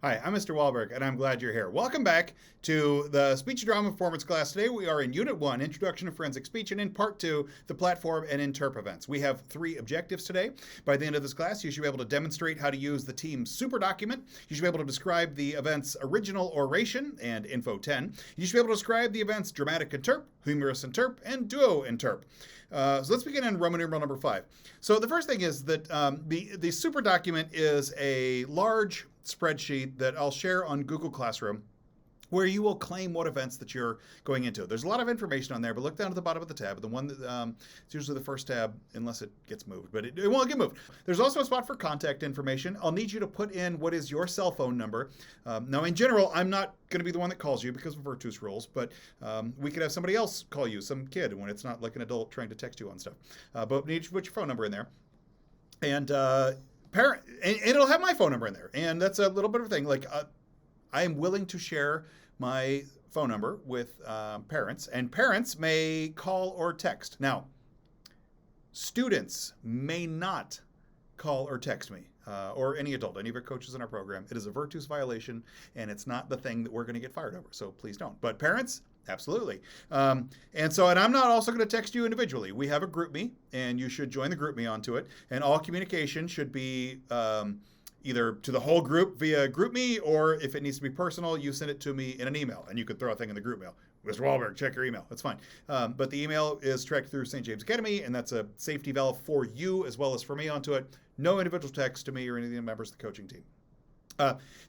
Hi, I'm Mr. Wahlberg, and I'm glad you're here. Welcome back to the Speech and Drama Performance class. Today we are in Unit 1, Introduction to Forensic Speech, and in Part 2, the Platform and Interp events. We have 3 objectives today. By the end of this class, you should be able to demonstrate how to use the team's super document. You should be able to describe the event's original oration and Info 10. You should be able to describe the event's dramatic interp, humorous interp, and duo interp. So let's begin in Roman numeral number 5. So the first thing is that the super document is a large spreadsheet that I'll share on Google Classroom where you will claim what events that you're going into. There's a lot of information on there, but look down at the bottom of the tab. The one that it's usually the first tab, unless it gets moved, but it won't get moved. There's also a spot for contact information. I'll need you to put in what is your cell phone number. Now, in general, I'm not going to be the one that calls you because of Virtue's rules, but we could have somebody else call you, some kid, when it's not like an adult trying to text you on stuff. But we need you to put your phone number in there. And and it'll have my phone number in there. And that's a little bit of a thing. Like, I am willing to share my phone number with parents, and parents may call or text. Now, students may not call or text me, or any adult, any of our coaches in our program. It is a Virtue's violation, and it's not the thing that we're going to get fired over. So please don't. But parents, absolutely. And I'm not also going to text you individually. We have a GroupMe, and you should join the GroupMe onto it. And all communication should be either to the whole group via GroupMe, or if it needs to be personal, you send it to me in an email, and you could throw a thing in the group mail. Mr. Wahlberg, check your email. That's fine. But the email is tracked through St. James Academy, and that's a safety valve for you as well as for me onto it. No individual text to me or any of the members of the coaching team.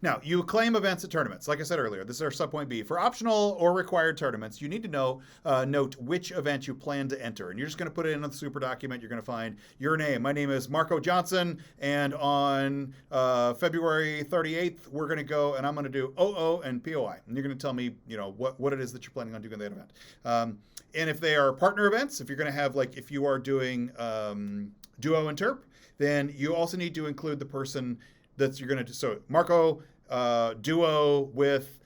Now, you claim events at tournaments. Like I said earlier, this is our subpoint B. For optional or required tournaments, you need to note which event you plan to enter. And you're just going to put it in the super document. You're going to find your name. My name is Marco Johnson, and on February 38th, we're going to go, and I'm going to do OO and POI. And you're going to tell me, what it is that you're planning on doing in that event. And if they are partner events, if you're going to have, like, if you are doing duo interp, then you also need to include the person that you're going to do. So Marco duo with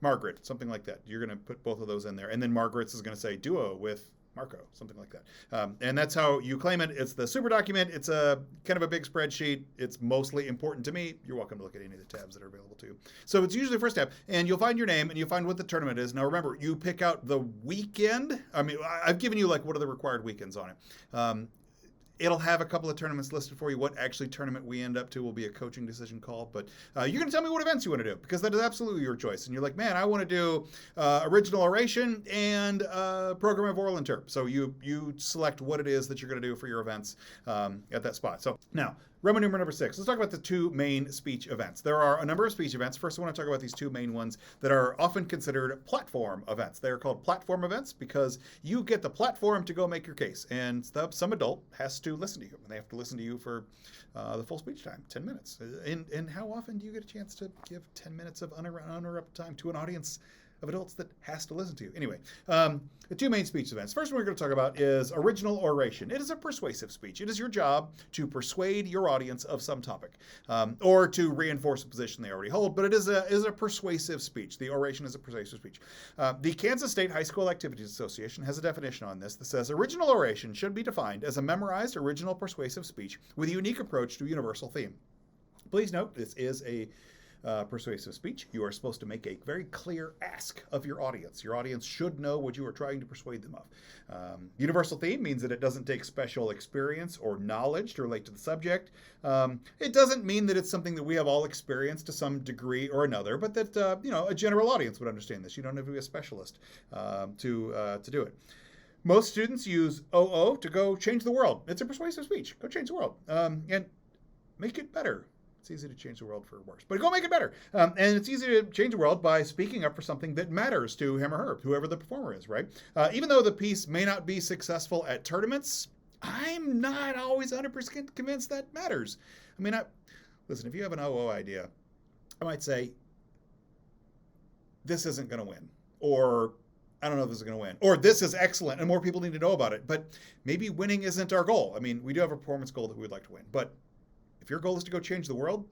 Margaret, something like that. You're going to put both of those in there. And then Margaret's is going to say duo with Marco, something like that. And that's how you claim it. It's the super document. It's a kind of a big spreadsheet. It's mostly important to me. You're welcome to look at any of the tabs that are available to you. So it's usually the first tab, and you'll find your name and you'll find what the tournament is. Now remember, you pick out the weekend. I mean, I've given you like what are the required weekends on it. It'll have a couple of tournaments listed for you. What actually tournament we end up to will be a coaching decision call. But you're going to tell me what events you want to do, because that is absolutely your choice. And you're like, man, I want to do original oration and program of oral interp. So you select what it is that you're going to do for your events at that spot. So now, Roman numeral number 6. Let's talk about the 2 main speech events. There are a number of speech events. First, I want to talk about these 2 main ones that are often considered platform events. They're called platform events because you get the platform to go make your case, and some adult has to listen to you, and they have to listen to you for the full speech time, 10 minutes. And how often do you get a chance to give 10 minutes of uninterrupted time to an audience of adults that has to listen to you? Anyway, the 2 main speech events. First one we're going to talk about is original oration. It is a persuasive speech. It is your job to persuade your audience of some topic, or to reinforce a position they already hold, but it is a persuasive speech. The oration is a persuasive speech. The Kansas State High School Activities Association has a definition on this that says original oration should be defined as a memorized original persuasive speech with a unique approach to a universal theme. Please note, this is a persuasive speech. You are supposed to make a very clear ask of your audience. Your audience should know what you are trying to persuade them of. Universal theme means that it doesn't take special experience or knowledge to relate to the subject. It doesn't mean that it's something that we have all experienced to some degree or another, but that a general audience would understand this. You don't have to be a specialist to do it. Most students use OO to go change the world. It's a persuasive speech. Go change the world and make it better. It's easy to change the world for worse, but go make it better. And it's easy to change the world by speaking up for something that matters to him or her, whoever the performer is, right? Even though the piece may not be successful at tournaments, I'm not always 100% convinced that matters. I mean, listen, if you have an OO idea, I might say, this isn't going to win, or I don't know if this is going to win, or this is excellent and more people need to know about it, but maybe winning isn't our goal. I mean, we do have a performance goal that we would like to win, but if your goal is to go change the world,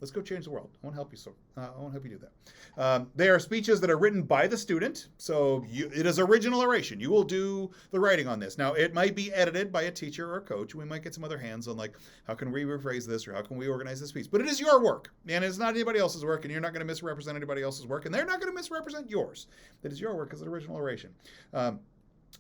Let's go change the world. I want to help you. I want to help you do that. They are speeches that are written by the student. So it is original oration. You will do the writing on this. Now, it might be edited by a teacher or a coach. We might get some other hands on like, how can we rephrase this or how can we organize this piece? But it is your work, and it's not anybody else's work, and you're not going to misrepresent anybody else's work, and they're not going to misrepresent yours. It is your work as an original oration.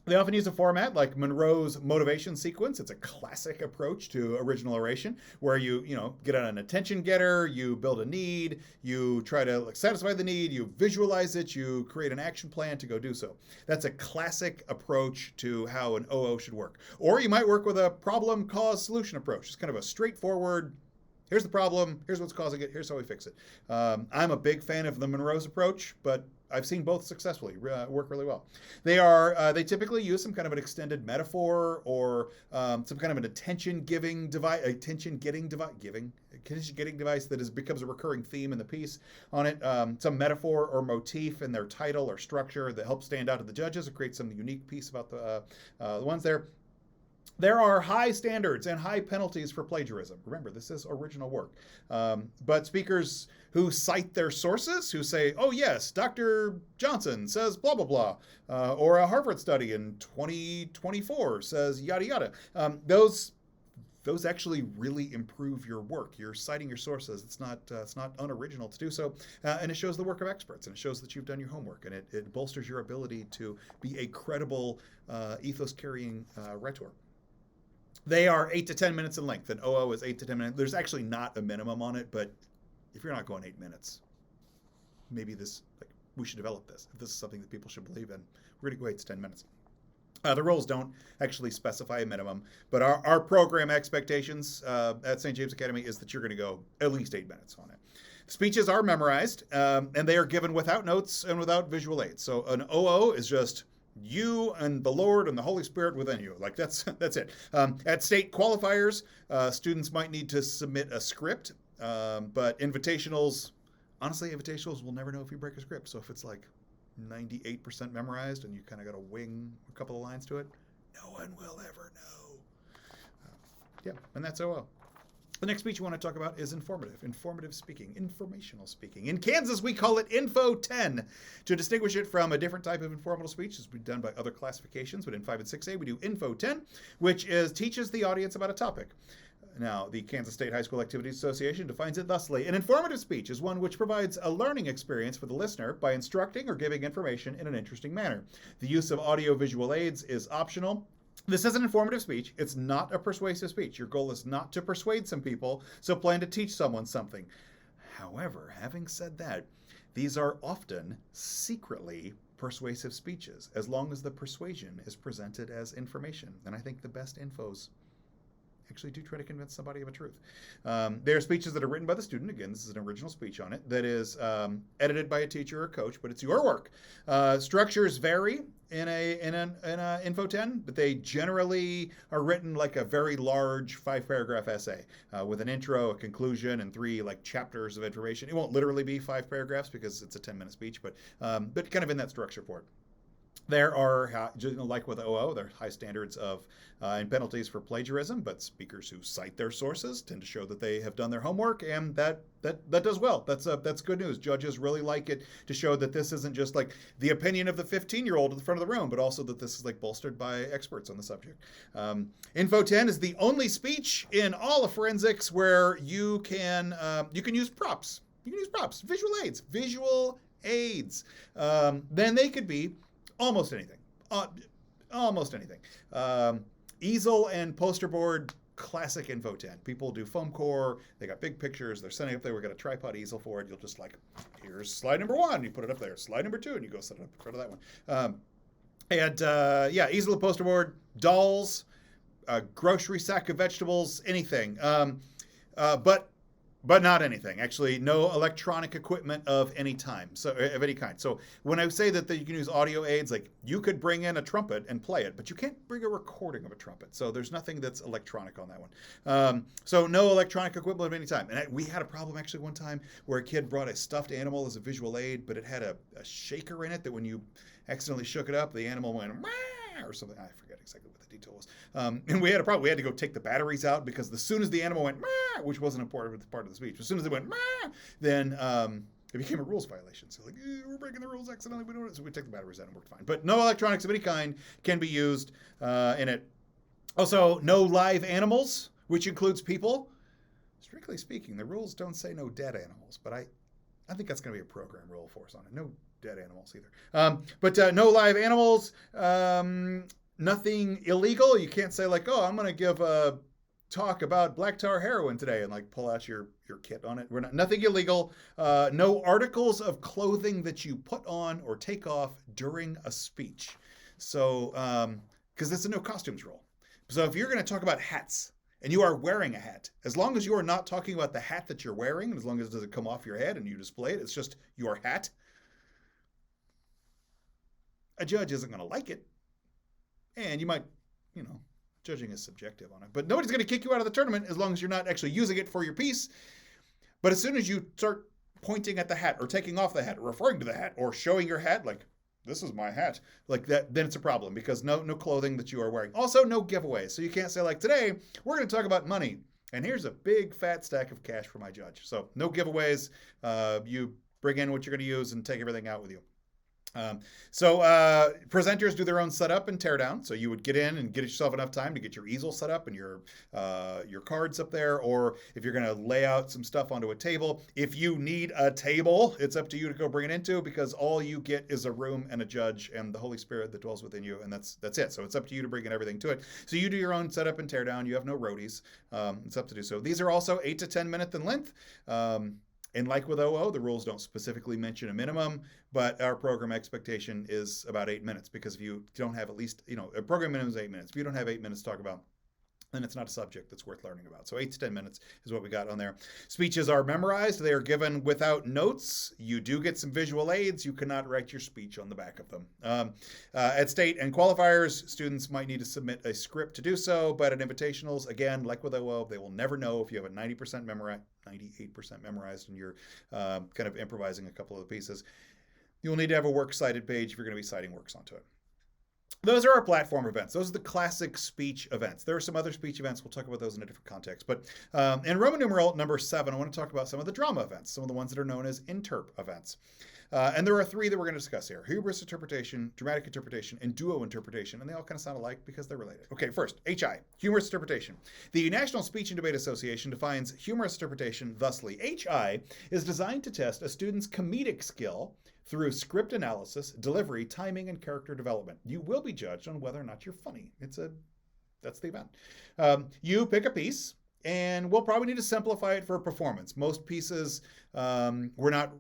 They often use a format like Monroe's motivation sequence. It's a classic approach to original oration where you get on an attention getter, you build a need, you try to satisfy the need, you visualize it, you create an action plan to go do so. That's a classic approach to how an OO should work. Or you might work with a problem, cause, solution approach. It's kind of a straightforward, here's the problem, here's what's causing it, here's how we fix it. I'm a big fan of the Monroe's approach, but I've seen both successfully work really well. They typically use some kind of an extended metaphor or some kind of an attention-getting device that becomes a recurring theme in the piece on it. Some metaphor or motif in their title or structure that helps stand out to the judges. It creates some unique piece about the ones there. There are high standards and high penalties for plagiarism. Remember, this is original work. But speakers who cite their sources, who say, oh yes, Dr. Johnson says blah, blah, blah, or a Harvard study in 2024 says yada, yada. Those actually really improve your work. You're citing your sources. It's not unoriginal to do so. And it shows the work of experts, and it shows that you've done your homework, and it bolsters your ability to be a credible ethos-carrying rhetor. They are 8 to 10 minutes in length. An OO is 8 to 10 minutes. There's actually not a minimum on it, but if you're not going 8 minutes, maybe we should develop this. If this is something that people should believe in, we're going to go 8 to 10 minutes. The rules don't actually specify a minimum, but our program expectations at St. James Academy is that you're going to go at least 8 minutes on it. Speeches are memorized, and they are given without notes and without visual aids. So an OO is just you and the Lord and the Holy Spirit within you. Like that's it. At state qualifiers, students might need to submit a script, but invitationals will never know if you break a script. So if it's like 98% memorized and you kind of got to wing a couple of lines to it, no one will ever know. And that's OO. The next speech you want to talk about is informative speaking, informational speaking. In Kansas, we call it Info 10 to distinguish it from a different type of informal speech that's been done by other classifications. But in 5 and 6A, we do Info 10, which teaches the audience about a topic. Now, the Kansas State High School Activities Association defines it thusly. An informative speech is one which provides a learning experience for the listener by instructing or giving information in an interesting manner. The use of audio-visual aids is optional. This is an informative speech. It's not a persuasive speech. Your goal is not to persuade some people, so plan to teach someone something. However, having said that, these are often secretly persuasive speeches, as long as the persuasion is presented as information. And I think the best infos actually do try to convince somebody of a truth. There are speeches that are written by the student. Again, this is an original speech on it that is edited by a teacher or coach, but it's your work. Structures vary in an Info 10, but they generally are written like a very large 5-paragraph essay with an intro, a conclusion, and 3 like chapters of information. It won't literally be 5 paragraphs because it's a 10-minute speech, but kind of in that structure for it. There are, like with OO, there are high standards of and penalties for plagiarism, but speakers who cite their sources tend to show that they have done their homework, and that does well. That's good news. Judges really like it to show that this isn't just like the opinion of the 15-year-old at the front of the room, but also that this is like bolstered by experts on the subject. Info 10 is the only speech in all of forensics where you can use props. You can use props, visual aids. Then they could be almost anything. Easel and poster board, classic Info 10. People do foam core. They got big pictures. They're setting up there. We got a tripod easel for it. You'll just like, here's slide number 1. You put it up there. Slide number 2, and you go set it up in front of that one. Easel and poster board, dolls, a grocery sack of vegetables, anything. But not anything. Actually, no electronic equipment of any kind. So when I say that you can use audio aids, like you could bring in a trumpet and play it, but you can't bring a recording of a trumpet. So there's nothing that's electronic on that one. So no electronic equipment of any time. And we had a problem actually one time where a kid brought a stuffed animal as a visual aid, but it had a shaker in it that when you accidentally shook it up, the animal went, "Wah!" or something. I forget exactly what the detail was. And we had a problem. We had to go take the batteries out because as soon as the animal went, which wasn't a part of the speech, as soon as it went, then it became a rules violation. So like, we're breaking the rules accidentally. We don't. So we take the batteries out and it worked fine. But no electronics of any kind can be used in it. Also, no live animals, which includes people. Strictly speaking, the rules don't say no dead animals, but I think that's going to be a program rule for us on it. No dead animals either. But no live animals. Nothing illegal. You can't say like, oh, I'm going to give a talk about black tar heroin today and like pull out your kit on it. We're not nothing illegal. No articles of clothing that you put on or take off during a speech. So because it's a no costumes rule. So if you're going to talk about hats and you are wearing a hat, as long as you are not talking about the hat that you're wearing, and as long as it doesn't come off your head and you display it, it's just your hat, a judge isn't going to like it. And you might, judging is subjective on it, but nobody's going to kick you out of the tournament as long as you're not actually using it for your piece. But as soon as you start pointing at the hat or taking off the hat or referring to the hat or showing your hat, like, this is my hat, like that, then it's a problem because no clothing that you are wearing. Also, no giveaways. So you can't say like, today we're going to talk about money and here's a big fat stack of cash for my judge. So no giveaways. You bring in what you're going to use and take everything out with you. So presenters do their own setup and tear down. So you would get in and get yourself enough time to get your easel set up and your cards up there, or if you're going to lay out some stuff onto a table. If you need a table, it's up to you to go bring it into, because all you get is a room and a judge and the Holy Spirit that dwells within you, and that's it. So it's up to you to bring in everything to it. So you do your own setup and tear down. You have no roadies. It's up to do so. These are also 8 to 10 minutes in length. And like with OO, the rules don't specifically mention a minimum, but our program expectation is about 8 minutes, because if you don't have at least, a program minimum is 8 minutes. If you don't have 8 minutes to talk about, then it's not a subject that's worth learning about. So 8 to 10 minutes is what we got on there. Speeches are memorized. They are given without notes. You do get some visual aids. You cannot write your speech on the back of them. At state and qualifiers, students might need to submit a script to do so, but at invitationals, again, like with OO, they will never know if you have a 98% memorized and you're kind of improvising a couple of the pieces. You'll need to have a works cited page if you're going to be citing works onto it. Those are our platform events. Those are the classic speech events. There are some other speech events. We'll talk about those in a different context. But in Roman numeral number 7, I want to talk about some of the drama events, some of the ones that are known as Interp events. And there are 3 that we're going to discuss here: hubris interpretation, dramatic interpretation, and duo interpretation. And they all kind of sound alike because they're related. Okay, first, HI, humorous interpretation. The National Speech and Debate Association defines humorous interpretation thusly: HI is designed to test a student's comedic skill through script analysis, delivery, timing, and character development. You will be judged on whether or not you're funny. That's the event. You pick a piece, and we'll probably need to simplify it for a performance. Most pieces were not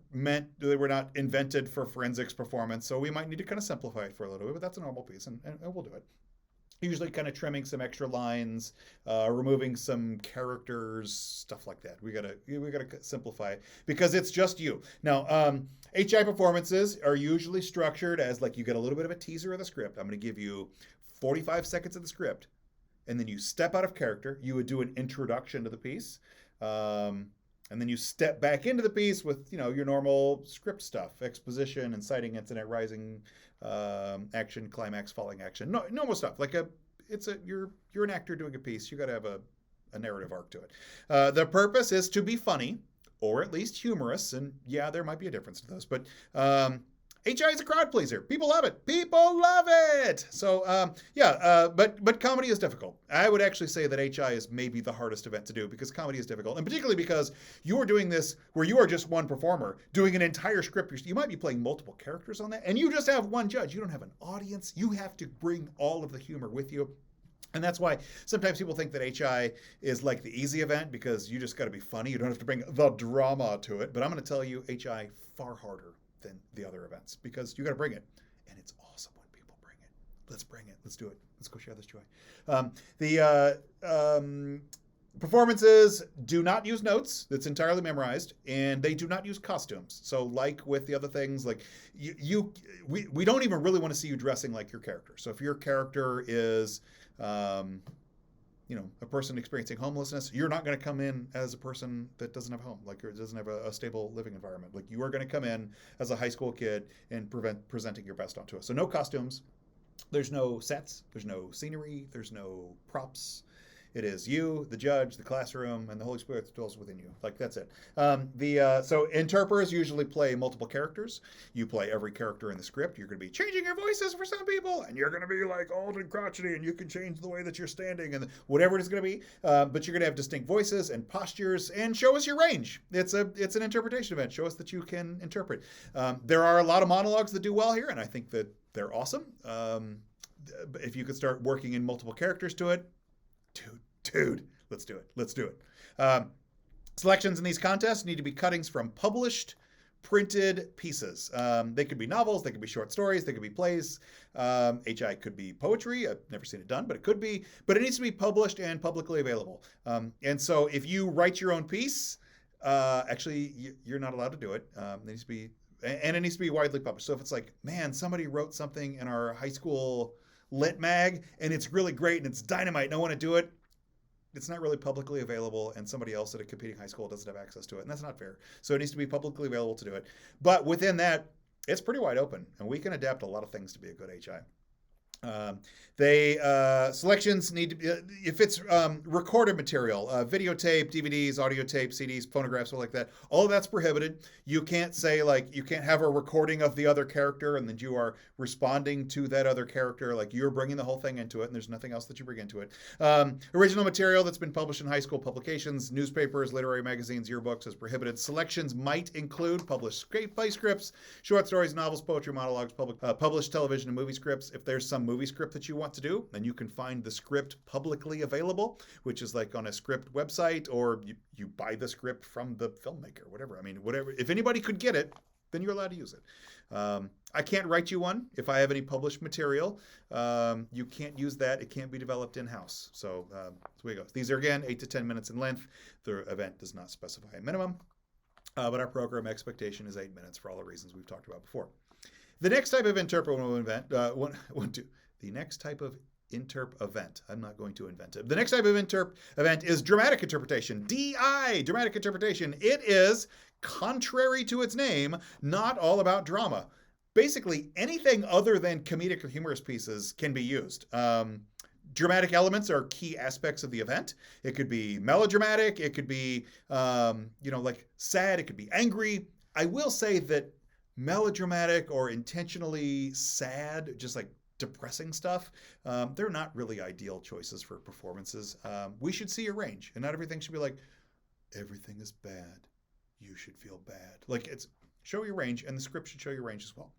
invented for forensics performance, so we might need to kind of simplify it for a little bit, but that's a normal piece, and we'll do it. Usually kind of trimming some extra lines, removing some characters, stuff like that. We gotta simplify it because it's just you. Now, HI performances are usually structured as like you get a little bit of a teaser of the script. I'm going to give you 45 seconds of the script, and then you step out of character. You would do an introduction to the piece, and then you step back into the piece with your normal script stuff: exposition, inciting incident, rising action, climax, falling action, normal stuff. You're an actor doing a piece. You got to have a narrative arc to it. The purpose is to be funny, or at least humorous, and yeah, there might be a difference to those, but HI is a crowd pleaser. People love it. People love it. So but comedy is difficult. I would actually say that HI is maybe the hardest event to do, because comedy is difficult, and particularly because you are doing this where you are just one performer doing an entire script. You might be playing multiple characters on that, and you just have one judge. You don't have an audience. You have to bring all of the humor with you. And that's why sometimes people think that HI is like the easy event, because you just got to be funny. You don't have to bring the drama to it. But I'm going to tell you, HI far harder than the other events, because you got to bring it, and it's awesome when people bring it. Let's bring it. Let's do it. Let's go share this joy. The performances do not use notes. It's entirely memorized, and they do not use costumes. So like with the other things, like we don't even really want to see you dressing like your character. So if your character is a person experiencing homelessness, you're not going to come in as a person that doesn't have a home, like, or doesn't have a stable living environment. Like, you are going to come in as a high school kid and presenting your best onto us. So no costumes. There's no sets, there's no scenery, there's no props. It is you, the judge, the classroom, and the Holy Spirit that dwells within you. Like that's it. So interpreters usually play multiple characters. You play every character in the script. You're going to be changing your voices for some people, and you're going to be like old and crotchety, and you can change the way that you're standing and whatever it is going to be. But you're going to have distinct voices and postures, and show us your range. It's an interpretation event. Show us that you can interpret. There are a lot of monologues that do well here, and I think that they're awesome. If you could start working in multiple characters to it, dude, let's do it. Selections in these contests need to be cuttings from published printed pieces. They could be novels, they could be short stories, they could be plays. HI could be poetry. I've never seen it done, but it could be. But it needs to be published and publicly available. And so if you write your own piece, actually you're not allowed to do it. It needs to be, and it needs to be widely published. So if it's like, man, somebody wrote something in our high school lit mag and it's really great and it's dynamite and I want to do it, it's not really publicly available and somebody else at a competing high school doesn't have access to it, and that's not fair. So it needs to be publicly available to do it. But within that, it's pretty wide open, and we can adapt a lot of things to be a good HI. Selections need to be, if it's recorded material, videotape, DVDs, audio tape, CDs, phonographs, all like that, all of that's prohibited. You can't say, like, you can't have a recording of the other character and then you are responding to that other character, like you're bringing the whole thing into it and there's nothing else that you bring into it. Original material that's been published in high school publications, newspapers, literary magazines, yearbooks is prohibited. Selections might include published play scripts, short stories, novels, poetry, monologues, published television and movie scripts. If there's some movie script that you want to do, then you can find the script publicly available, which is like on a script website, or you buy the script from the filmmaker, whatever. I mean, whatever. If anybody could get it, then you're allowed to use it. I can't write you one. If I have any published material, you can't use that. It can't be developed in-house. So we go. These are, again, 8 to 10 minutes in length. The event does not specify a minimum, but our program expectation is 8 minutes for all the reasons we've talked about before. The next type of interpretable event, the next type of Interp event. I'm not going to invent it. The next type of Interp event is dramatic interpretation. DI, dramatic interpretation. It is, contrary to its name, not all about drama. Basically, anything other than comedic or humorous pieces can be used. Dramatic elements are key aspects of the event. It could be melodramatic. It could be, like sad. It could be angry. I will say that melodramatic or intentionally sad, just like depressing stuff, they're not really ideal choices for performances. We should see a range, and not everything should be like, everything is bad, you should feel bad. Like, it's show your range, and the script should show your range as well.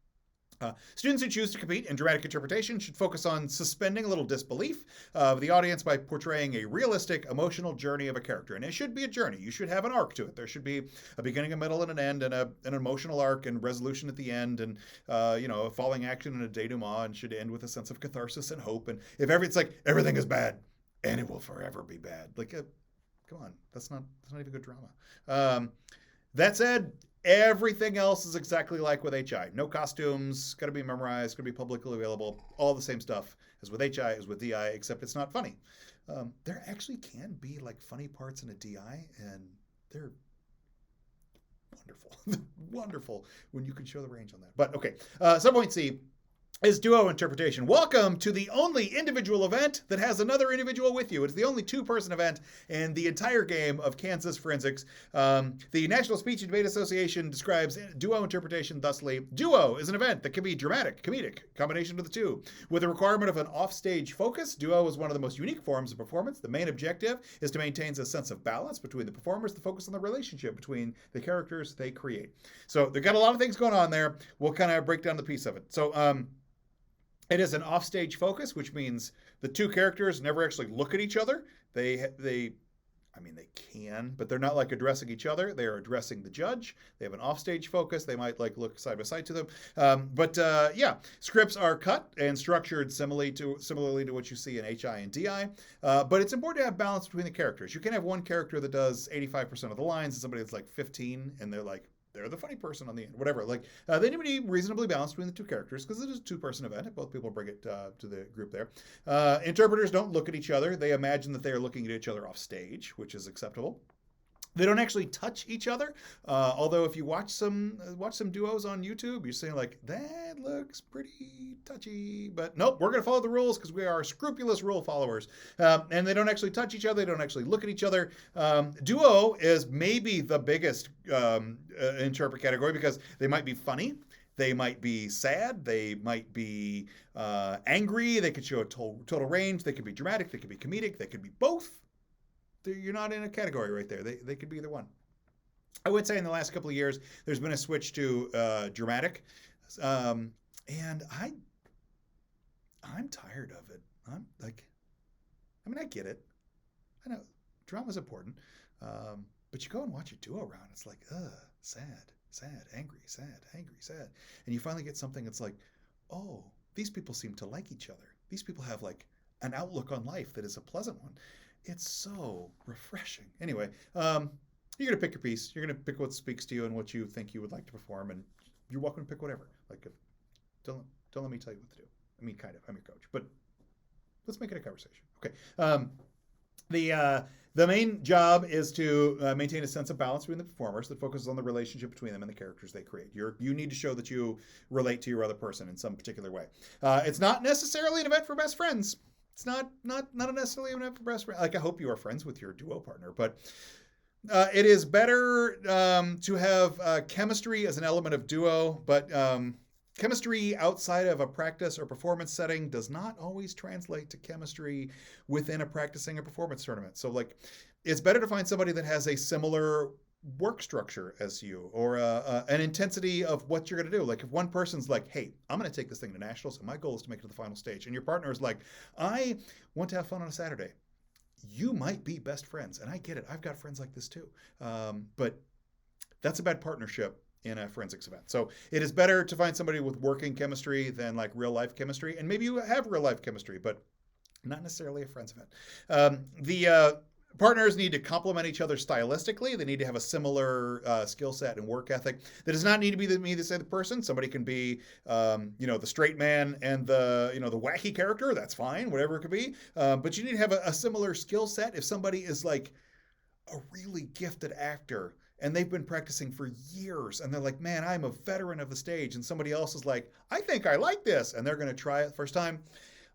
Students who choose to compete in dramatic interpretation should focus on suspending a little disbelief of the audience by portraying a realistic emotional journey of a character. And it should be a journey. You should have an arc to it. There should be a beginning, a middle, and an end, and an emotional arc and resolution at the end, and a falling action and a denouement, and should end with a sense of catharsis and hope. And if it's like everything is bad and it will forever be bad, like come on, that's not even good drama. That said, everything else is exactly like with HI. No costumes, got to be memorized, got to be publicly available, all the same stuff as with HI, as with DI, except it's not funny. There actually can be like funny parts in a DI, and they're wonderful. Wonderful when you can show the range on that. But okay, subpoint C is duo interpretation. Welcome to the only individual event that has another individual with you. It's the only two-person event in the entire game of Kansas Forensics. The National Speech and Debate Association describes duo interpretation thusly: duo is an event that can be dramatic, comedic, combination of the two. With the requirement of an offstage focus, duo is one of the most unique forms of performance. The main objective is to maintain a sense of balance between the performers, to focus on the relationship between the characters they create. So they've got a lot of things going on there. We'll kind of break down the piece of it. So, it is an offstage focus, which means the two characters never actually look at each other. They can, but they're not like addressing each other. They are addressing the judge. They have an offstage focus. They might like look side by side to them. Scripts are cut and structured similarly to what you see in HI and DI. But it's important to have balance between the characters. You can have one character that does 85% of the lines and somebody that's like 15, and they're the funny person on the end, whatever. They need to be reasonably balanced between the two characters because it is a two-person event, and both people bring it to the group there. Interpreters don't look at each other. They imagine that they are looking at each other off stage, which is acceptable. They don't actually touch each other. Although if you watch some duos on YouTube, you're saying like, that looks pretty touchy. But nope, we're going to follow the rules because we are scrupulous rule followers. And they don't actually touch each other. They don't actually look at each other. Duo is maybe the biggest Interp category because they might be funny. They might be sad. They might be angry. They could show a total range. They could be dramatic. They could be comedic. They could be both. You're not in a category right there. They could be either one. I would say in the last couple of years, there's been a switch to dramatic. And I'm tired of it. I'm like, I mean, I get it. I know drama's important. But you go and watch a duo round. It's like, sad, angry, sad. And you finally get something that's like, oh, these people seem to like each other. These people have like an outlook on life that is a pleasant one. It's so refreshing. Anyway, you're going to pick your piece. You're going to pick what speaks to you and what you think you would like to perform, and you're welcome to pick whatever. Like, don't let me tell you what to do. I mean, kind of. I'm your coach, but let's make it a conversation. Okay. The main job is to maintain a sense of balance between the performers that focuses on the relationship between them and the characters they create. You need to show that you relate to your other person in some particular way. It's not necessarily an event for best friends. It's not necessarily an event for best friends. Like, I hope you are friends with your duo partner, but it is better to have chemistry as an element of duo, but chemistry outside of a practice or performance setting does not always translate to chemistry within a practicing or performance tournament. So, like, it's better to find somebody that has a similar work structure as you, or an intensity of what you're going to do. Like, if one person's like, hey, I'm going to take this thing to nationals and my goal is to make it to the final stage, and your partner is like, I want to have fun on a Saturday, you might be best friends. And I get it. I've got friends like this too. But that's a bad partnership in a forensics event. So it is better to find somebody with working chemistry than like real life chemistry. And maybe you have real life chemistry, but not necessarily a friends event. The partners need to complement each other stylistically. They need to have a similar skill set and work ethic. That does not need to be the same person. Somebody can be, the straight man and the wacky character. That's fine, whatever it could be. But you need to have a similar skill set. If somebody is like a really gifted actor and they've been practicing for years and they're like, man, I'm a veteran of the stage, and somebody else is like, I think I like this, and they're going to try it the first time,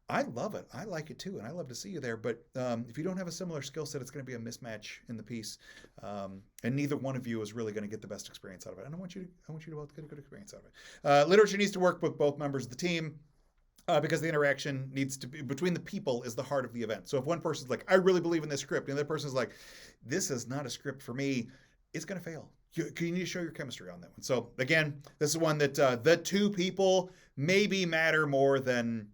I love it. I like it too, and I love to see you there. But if you don't have a similar skill set, it's going to be a mismatch in the piece, and neither one of you is really going to get the best experience out of it. And I want you to both get a good experience out of it. Literature needs to work with both members of the team. Because the interaction needs to be between the people is the heart of the event. So if one person's like, I really believe in this script, and the other person's like, this is not a script for me, it's going to fail. You need to show your chemistry on that one. So again, this is one that the two people maybe matter more than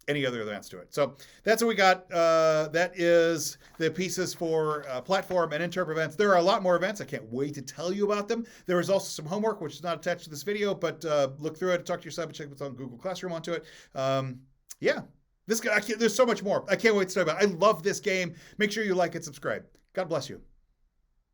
any other events to it. So that's what we got. That is the pieces for platform and Interp events. There are a lot more events. I can't wait to tell you about them. There is also some homework, which is not attached to this video, but look through it, talk to your sub, and check what's on Google Classroom onto it. This guy, there's so much more. I can't wait to talk about it. I love this game. Make sure you like it, subscribe. God bless you.